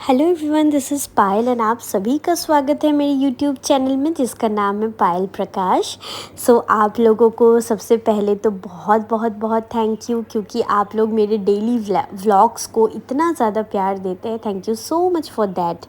Hello everyone, this is Payal and आप सभी का स्वागत है मेरे यूट्यूब चैनल में जिसका नाम है पायल प्रकाश। आप लोगों को सबसे पहले तो बहुत बहुत बहुत थैंक यू, क्योंकि आप लोग मेरे डेली व्लॉग्स को इतना ज़्यादा प्यार देते हैं। Thank you so much for that.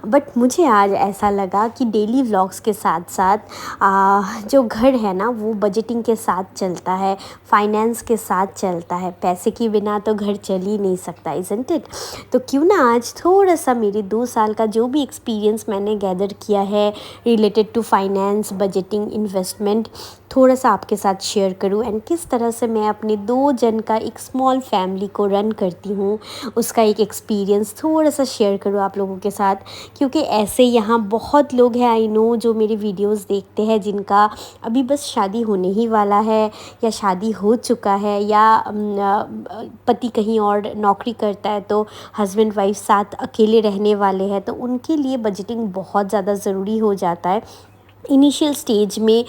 But मुझे आज ऐसा लगा कि डेली व्लॉग्स के साथ साथ जो घर है ना वो बजटिंग के साथ चलता है, फाइनेंस के साथ चलता है। पैसे के बिना तो घर चल ही नहीं सकता, इज़न्ट इट। तो क्यों ना आज थोड़ा सा मेरे 2 साल का जो भी एक्सपीरियंस मैंने गैदर किया है related to finance, budgeting, investment, थोड़ा सा आपके साथ शेयर करूं एंड किस तरह से मैं अपने 2 जन का एक स्मॉल फैमिली को रन करती हूं, उसका एक एक्सपीरियंस थोड़ा सा शेयर करूं आप लोगों के साथ। क्योंकि ऐसे यहाँ बहुत लोग हैं, आई नो, जो मेरे वीडियोस देखते हैं जिनका अभी बस शादी होने ही वाला है या शादी हो चुका है या पति कहीं और नौकरी करता है तो हस्बैंड वाइफ साथ अकेले रहने वाले हैं, तो उनके लिए बजटिंग बहुत ज़्यादा ज़रूरी हो जाता है। इनिशियल स्टेज में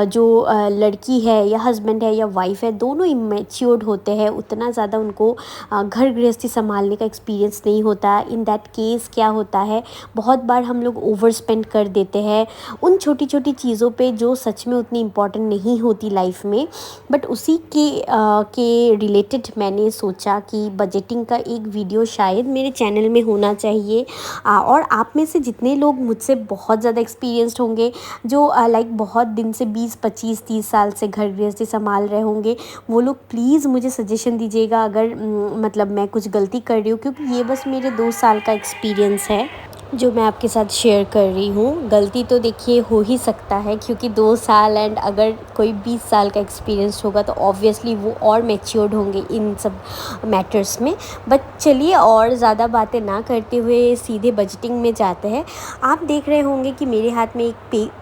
जो लड़की है या हस्बैंड है या वाइफ है, दोनों इमेच्योर्ड होते हैं, उतना ज़्यादा उनको घर गृहस्थी संभालने का एक्सपीरियंस नहीं होता। इन दैट केस क्या होता है, बहुत बार हम लोग ओवर स्पेंड कर देते हैं उन छोटी छोटी चीज़ों पे जो सच में उतनी इम्पॉर्टेंट नहीं होती लाइफ में। बट उसी के रिलेटेड मैंने सोचा कि बजटिंग का एक वीडियो शायद मेरे चैनल में होना चाहिए। और आप में से जितने लोग मुझसे बहुत ज़्यादा एक्सपीरियंस्ड होंगे, जो लाइक बहुत दिन से 20, 25, 30 साल से घर गृहस्थी संभाल रहे होंगे, वो लोग प्लीज़ मुझे सजेशन दीजिएगा अगर मतलब मैं कुछ गलती कर रही हूँ, क्योंकि ये बस मेरे 2 साल का एक्सपीरियंस है जो मैं आपके साथ शेयर कर रही हूँ। गलती तो देखिए हो ही सकता है, क्योंकि 2 साल एंड अगर कोई 20 साल का एक्सपीरियंस होगा तो ऑब्वियसली वो और मैच्योर्ड होंगे इन सब मैटर्स में। बट चलिए और ज़्यादा बातें ना करते हुए सीधे बजटिंग में जाते हैं। आप देख रहे होंगे कि मेरे हाथ में एक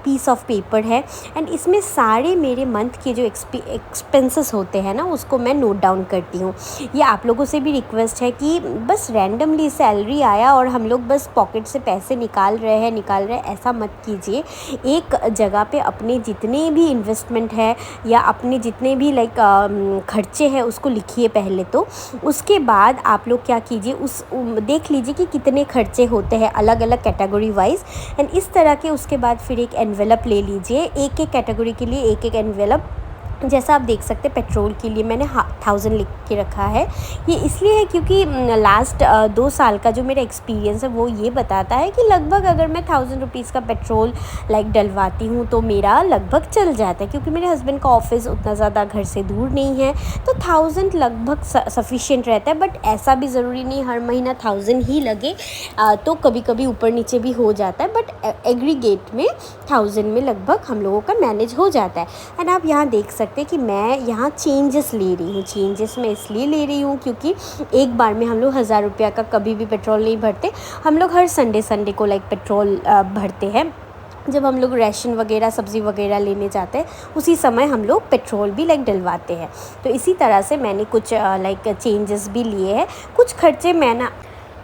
पीस ऑफ पेपर है एंड इसमें सारे मेरे मंथ के जो एक्सपेंसेस होते हैं ना उसको मैं नोट डाउन करती हूँ। ये आप लोगों से भी रिक्वेस्ट है कि बस रैंडमली सैलरी आया और हम लोग बस पॉकेट से पैसे निकाल रहे हैं, ऐसा मत कीजिए। एक जगह पे अपने जितने भी इन्वेस्टमेंट है या अपने जितने भी खर्चे हैं उसको लिखिए पहले तो। उसके बाद आप लोग क्या कीजिए, देख लीजिए कि कितने खर्चे होते हैं अलग अलग कैटेगरी वाइज एंड इस तरह के। उसके बाद फिर एक एनवेलप ले लीजिए, एक एक कैटेगरी के लिए एक एक एनवेलप। जैसा आप देख सकते हैं पेट्रोल के लिए मैंने 1000 लिख के रखा है। ये इसलिए है क्योंकि लास्ट 2 साल का जो मेरा एक्सपीरियंस है वो ये बताता है कि लगभग अगर मैं 1000 रुपीज़ का पेट्रोल डलवाती हूँ तो मेरा लगभग चल जाता है, क्योंकि मेरे हस्बैंड का ऑफिस उतना ज़्यादा घर से दूर नहीं है, तो 1000 लगभग सफिशिएंट रहता है। बट ऐसा भी ज़रूरी नहीं हर महीना 1000 ही लगे, तो कभी कभी ऊपर नीचे भी हो जाता है। बट एग्रीगेट में 1000 में लगभग हम लोगों का मैनेज हो जाता है। एंड आप यहाँ देख सकते हैं कि मैं यहाँ चेंजेस ले रही हूँ। चेंजेस मैं इसलिए ले रही हूँ क्योंकि एक बार में हम लोग 1000 रुपया का कभी भी पेट्रोल नहीं भरते। हम लोग हर संडे को पेट्रोल भरते हैं। जब हम लोग राशन वगैरह सब्ज़ी वगैरह लेने जाते हैं उसी समय हम लोग पेट्रोल भी डलवाते हैं। तो इसी तरह से मैंने कुछ चेंजेस भी लिए हैं। कुछ खर्चे मैं ना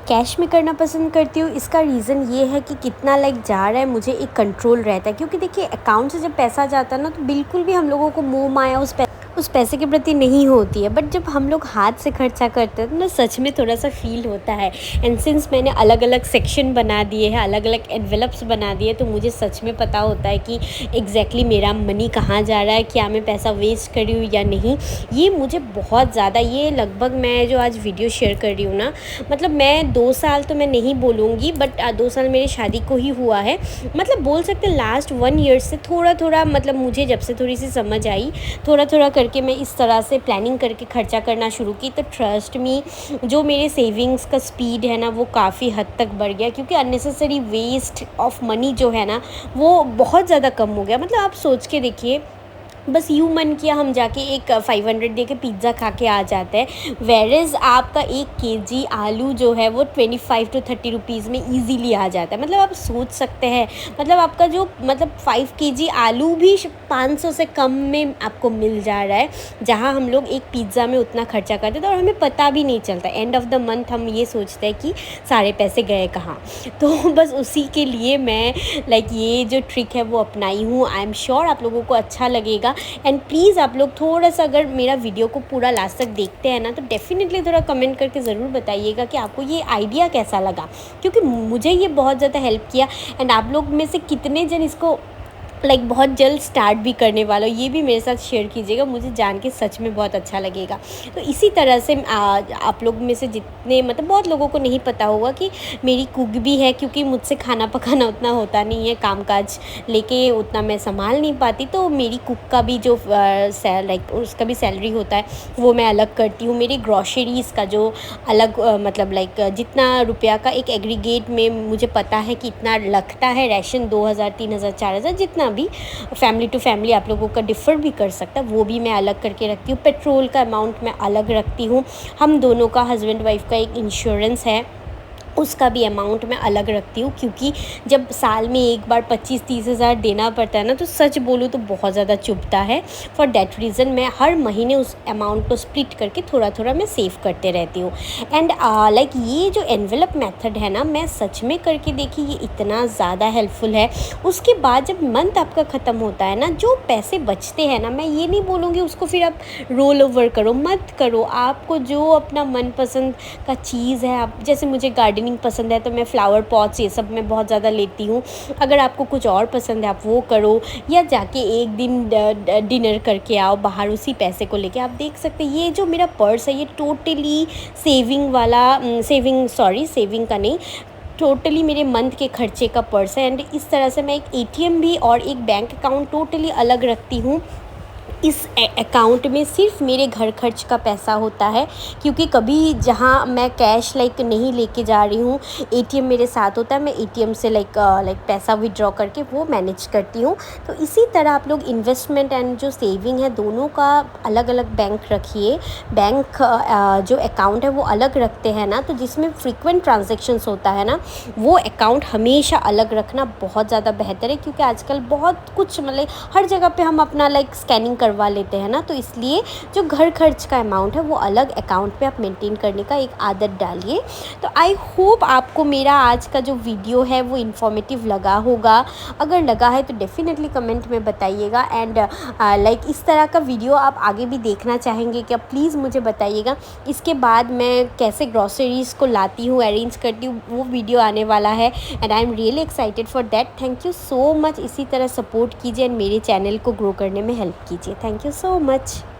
कैश में करना पसंद करती हूँ। इसका रीज़न ये है कि कितना जा रहा है मुझे एक कंट्रोल रहता है, क्योंकि देखिए अकाउंट से जब पैसा जाता है ना तो बिल्कुल भी हम लोगों को मोह माया उस पैसे के प्रति नहीं होती है। बट जब हम लोग हाथ से खर्चा करते हैं तो ना सच में थोड़ा सा फील होता है। एंड सिंस मैंने अलग अलग सेक्शन बना दिए हैं, अलग अलग एनवेलप्स बना दिए, तो मुझे सच में पता होता है कि एग्जैक्टली मेरा मनी कहाँ जा रहा है, क्या मैं पैसा वेस्ट कर रही हूँ या नहीं। ये मुझे बहुत ज़्यादा, ये लगभग मैं जो आज वीडियो शेयर कर रही हूँ ना, मतलब मैं 2 साल तो मैं नहीं बोलूँगी, बट 2 साल मेरी शादी को ही हुआ है। मतलब बोल सकते हैं लास्ट 1 ईयर से थोड़ा थोड़ा, मतलब मुझे जब से थोड़ी सी समझ आई, थोड़ा थोड़ा करके मैं इस तरह से प्लानिंग करके खर्चा करना शुरू की। तो ट्रस्ट मी, जो मेरे सेविंग्स का स्पीड है ना वो काफ़ी हद तक बढ़ गया, क्योंकि अननेसेसरी वेस्ट ऑफ मनी जो है ना वो बहुत ज़्यादा कम हो गया। मतलब आप सोच के देखिए, बस यूँ मन किया हम जाके एक 500 दे के पिज़्ज़ा खा के आ जाते हैं, वेरेज़ आपका 1 केजी आलू जो है वो 25 to 30 रुपीज़ में ईज़िली आ जाता है। मतलब आप सोच सकते हैं, मतलब आपका जो 5 केजी आलू भी 500 से कम में आपको मिल जा रहा है, जहाँ हम लोग एक पिज़्ज़ा में उतना खर्चा करते थे और हमें पता भी नहीं चलता। एंड ऑफ द मंथ हम ये सोचते हैं कि सारे पैसे गए कहाँ। तो बस उसी के लिए मैं ये जो ट्रिक है वो अपनाई हूँ। आई एम श्योर आप लोगों को अच्छा लगेगा। लगेगा। एंड प्लीज़ आप लोग थोड़ा सा अगर मेरा वीडियो को पूरा लास्ट तक देखते हैं ना, तो डेफ़िनेटली थोड़ा कमेंट करके ज़रूर बताइएगा कि आपको ये आइडिया कैसा लगा, क्योंकि मुझे ये बहुत ज़्यादा हेल्प किया। एंड आप लोग में से कितने जन इसको बहुत जल्द स्टार्ट भी करने वाला हो, ये भी मेरे साथ शेयर कीजिएगा, मुझे जान के सच में बहुत अच्छा लगेगा। तो इसी तरह से आप लोग में से जितने बहुत लोगों को नहीं पता होगा कि मेरी कुक भी है, क्योंकि मुझसे खाना पकाना उतना होता नहीं है, कामकाज लेके उतना मैं संभाल नहीं पाती। तो मेरी कुक का भी जो उसका भी सैलरी होता है वो मैं अलग करती हूँ। मेरी ग्रॉसरीज़ का जो अलग जितना रुपया का एक एग्रीगेट में मुझे पता है कि इतना लगता है, राशन 2000 3000 4000 जितना भी फैमिली टू फैमिली आप लोगों का डिफ़र भी कर सकता है, वो भी मैं अलग करके रखती हूँ। पेट्रोल का अमाउंट मैं अलग रखती हूँ। हम दोनों का, हस्बैंड वाइफ का एक इंश्योरेंस है, उसका भी अमाउंट मैं अलग रखती हूँ, क्योंकि जब साल में एक बार 25-30 हज़ार देना पड़ता है ना, तो सच बोलूँ तो बहुत ज़्यादा चुभता है। फॉर डैट रीज़न मैं हर महीने उस अमाउंट को स्प्लिट करके थोड़ा थोड़ा मैं सेव करते रहती हूँ। एंड ये जो एनवेलप मेथड है ना, मैं सच में करके देखी, ये इतना ज़्यादा हेल्पफुल है। उसके बाद जब मंथ आपका ख़त्म होता है ना, जो पैसे बचते हैं ना, मैं ये नहीं बोलूँगी उसको फिर आप रोल ओवर करो, मत करो। आपको जो अपना मनपसंद का चीज़ है, आप जैसे मुझे गार्डनिंग पसंद है तो मैं फ्लावर पॉट्स ये सब मैं बहुत ज़्यादा लेती हूँ। अगर आपको कुछ और पसंद है आप वो करो, या जाके एक दिन डिनर करके आओ बाहर, उसी पैसे को लेके आप देख सकते हैं। ये जो मेरा पर्स है ये टोटली सेविंग का नहीं, टोटली मेरे मंथ के खर्चे का पर्स है। एंड इस तरह से मैं एक एटीएम भी और एक बैंक अकाउंट टोटली अलग रखती हूँ। इस अकाउंट में सिर्फ मेरे घर खर्च का पैसा होता है, क्योंकि कभी जहाँ मैं कैश नहीं लेके जा रही हूँ, एटीएम मेरे साथ होता है, मैं एटीएम से पैसा विड्रॉ करके वो मैनेज करती हूँ। तो इसी तरह आप लोग इन्वेस्टमेंट एंड जो सेविंग है दोनों का अलग अलग बैंक रखिए। बैंक जो अकाउंट है वो अलग रखते हैं ना, तो जिसमें फ्रीक्वेंट ट्रांजेक्शन्स होता है ना, वो अकाउंट हमेशा अलग रखना बहुत ज़्यादा बेहतर है, क्योंकि आजकल बहुत कुछ हर जगह पे हम अपना स्कैनिंग करवा लेते हैं ना, तो इसलिए जो घर खर्च का अमाउंट है वो अलग अकाउंट पे आप मेंटेन करने का एक आदत डालिए। तो आई होप आपको मेरा आज का जो वीडियो है वो इन्फॉर्मेटिव लगा होगा। अगर लगा है तो डेफिनेटली कमेंट में बताइएगा। एंड इस तरह का वीडियो आप आगे भी देखना चाहेंगे क्या, प्लीज़ मुझे बताइएगा। इसके बाद मैं कैसे ग्रॉसरीज़ को लाती हूँ, अरेंज करती हूँ, वो वीडियो आने वाला है। And I am really excited for that. Thank you so much. इसी तरह सपोर्ट कीजिए एंड मेरे चैनल को ग्रो करने में हेल्प कीजिए। Thank you so much.